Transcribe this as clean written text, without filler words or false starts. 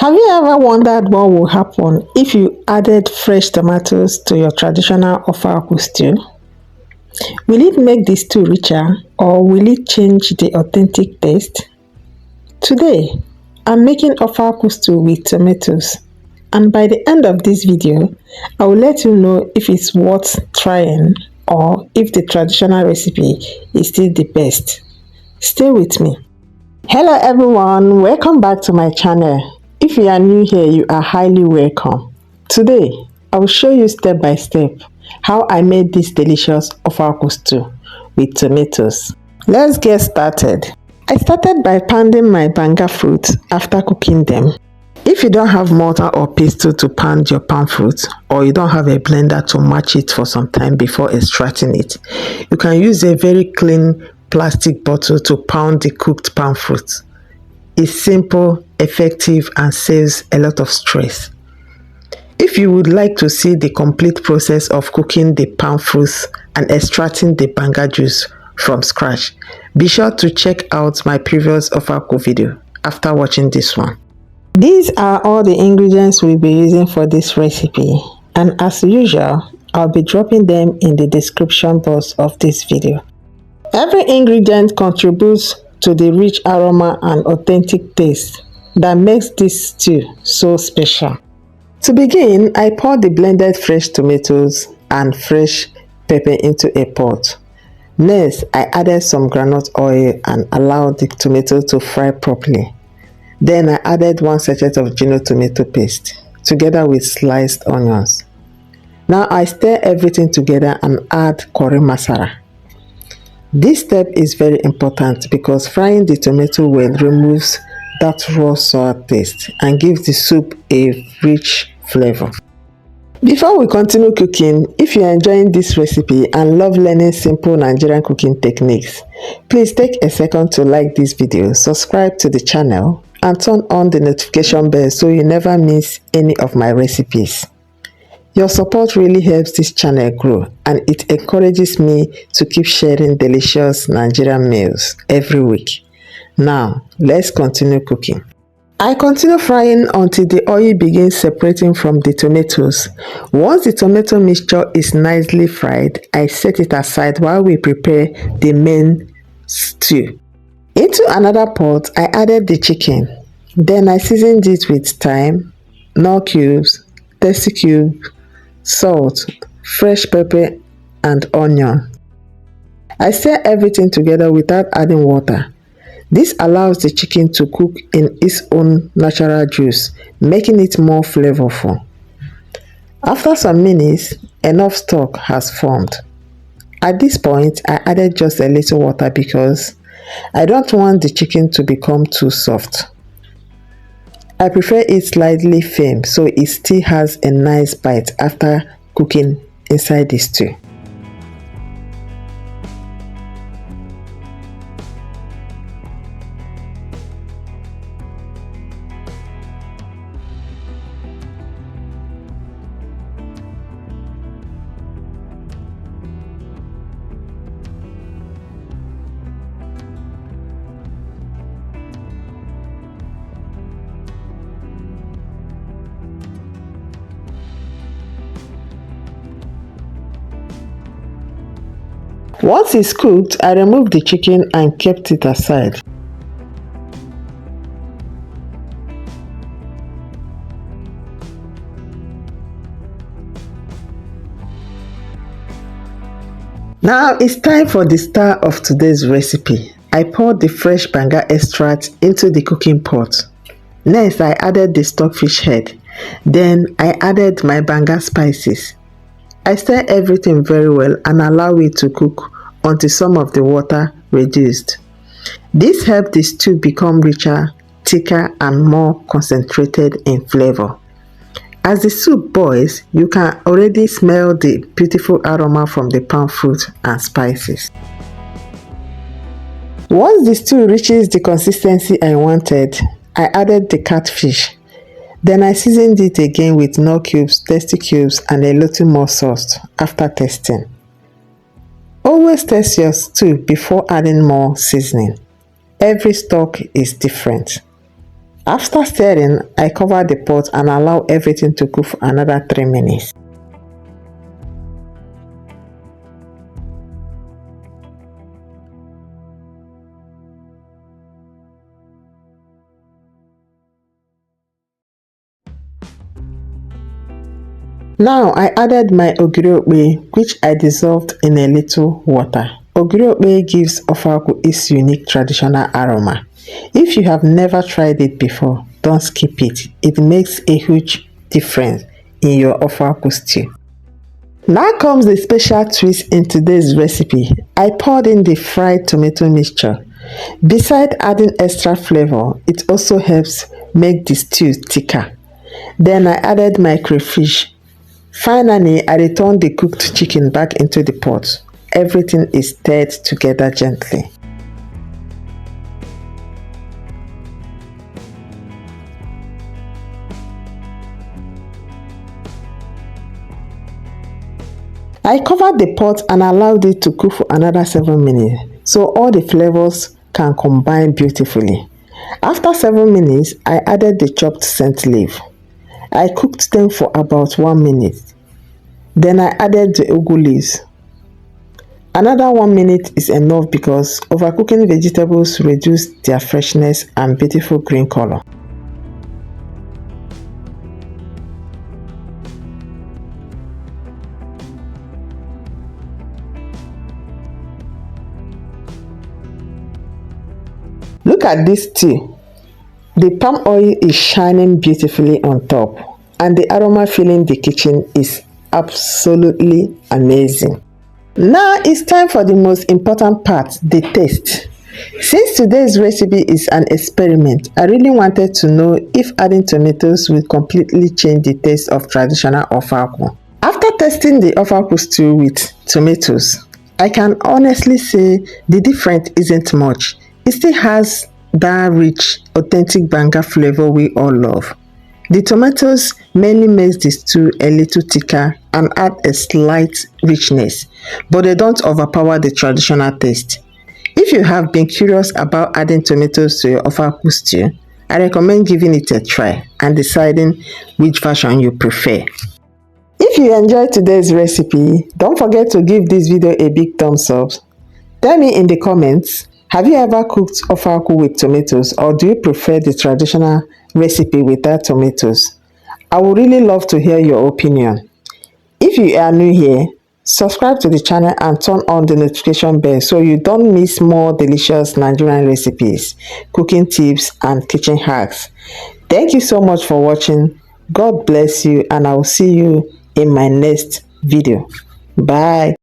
Have you ever wondered what would happen if you added fresh tomatoes to your traditional Ofe Akwu stew? Will it make the stew richer or will it change the authentic taste? Today, I'm making Ofe Akwu stew with tomatoes, and by the end of this video, I will let you know if it's worth trying or if the traditional recipe is still the best. Stay with me. Hello everyone, welcome back to my channel. If you are new here, you are highly welcome. Today, I will show you step by step how I made this delicious Ofe Akwu stew with tomatoes. Let's get started. I started by pounding my banga fruits after cooking them. If you don't have mortar or pestle to pound your palm fruit, or you don't have a blender to match it for some time before extracting it, you can use a very clean plastic bottle to pound the cooked palm fruit. It's simple, effective, and saves a lot of stress. If you would like to see the complete process of cooking the palm fruits and extracting the banga juice from scratch, be sure to check out my previous Ofe Akwu video after watching this one. These are all the ingredients we'll be using for this recipe, and as usual, I'll be dropping them in the description box of this video. Every ingredient contributes to the rich aroma and authentic taste that makes this stew so special. To begin, I poured the blended fresh tomatoes and fresh pepper into a pot. Next, I added some groundnut oil and allowed the tomato to fry properly. Then I added 1 sachet of Gino tomato paste together with sliced onions. Now I stir everything together and add curry masala. This step is very important because frying the tomato well removes that raw sour taste and gives the soup a rich flavor. Before we continue cooking, if you are enjoying this recipe and love learning simple Nigerian cooking techniques, please take a second to like this video, subscribe to the channel, and turn on the notification bell so you never miss any of my recipes. Your support really helps this channel grow, and it encourages me to keep sharing delicious Nigerian meals every week. Now, let's continue cooking. I continue frying until the oil begins separating from the tomatoes. Once the tomato mixture is nicely fried, I set it aside while we prepare the main stew. Into another pot, I added the chicken. Then I seasoned it with thyme, Knorr cubes, tasty cube, salt, fresh pepper, and onion. I stir everything together without adding water. This allows the chicken to cook in its own natural juice, making it more flavorful. After some minutes, enough stock has formed. At this point, I added just a little water because I don't want the chicken to become too soft. I prefer it slightly firm so it still has a nice bite after cooking inside the stew. Once it's cooked, I removed the chicken and kept it aside. Now it's time for the star of today's recipe. I poured the fresh banga extract into the cooking pot. Next, I added the stockfish head. Then I added my banga spices. I stir everything very well and allow it to cook until some of the water reduced. This helps the stew become richer, thicker, and more concentrated in flavor. As the soup boils, you can already smell the beautiful aroma from the palm fruit and spices. Once the stew reaches the consistency I wanted, I added the catfish. Then I seasoned it again with Knorr cubes, tasty cubes, and a little more sauce after tasting. Always taste your stew before adding more seasoning. Every stock is different. After stirring, I cover the pot and allow everything to cook for another 3 minutes. Now I added my Ogiri Okpei, which I dissolved in a little water. Ogiri Okpei gives Ofe Akwu its unique traditional aroma. If you have never tried it before, don't skip it. It makes a huge difference in your Ofe Akwu stew. Now comes the special twist in today's recipe. I poured in the fried tomato mixture. Besides adding extra flavor, it also helps make the stew thicker. Then I added my crayfish. Finally, I returned the cooked chicken back into the pot. Everything is stirred together gently. I covered the pot and allowed it to cook for another 7 minutes so all the flavors can combine beautifully. After 7 minutes, I added the chopped scent leaf. I cooked them for about 1 minute. Then I added the ugu leaves. Another 1 minute is enough because overcooking vegetables reduce their freshness and beautiful green color. Look at this stew. The palm oil is shining beautifully on top, and the aroma filling the kitchen is absolutely amazing. Now it's time for the most important part, the taste. Since today's recipe is an experiment, I really wanted to know if adding tomatoes will completely change the taste of traditional Ofe Akwu. After tasting the Ofe Akwu stew with tomatoes, I can honestly say the difference isn't much. It still has that rich, authentic banga flavor we all love. The tomatoes mainly makes the stew a little thicker and add a slight richness, but they don't overpower the traditional taste. If you have been curious about adding tomatoes to your Ofe Akwu stew, I recommend giving it a try and deciding which version you prefer. If you enjoyed today's recipe, don't forget to give this video a big thumbs up. Tell me in the comments, have you ever cooked Ofe Akwu with tomatoes, or do you prefer the traditional recipe without tomatoes? I would really love to hear your opinion. If you are new here, subscribe to the channel and turn on the notification bell so you don't miss more delicious Nigerian recipes, cooking tips and kitchen hacks. Thank you so much for watching. God bless you, and I will see you in my next video. Bye.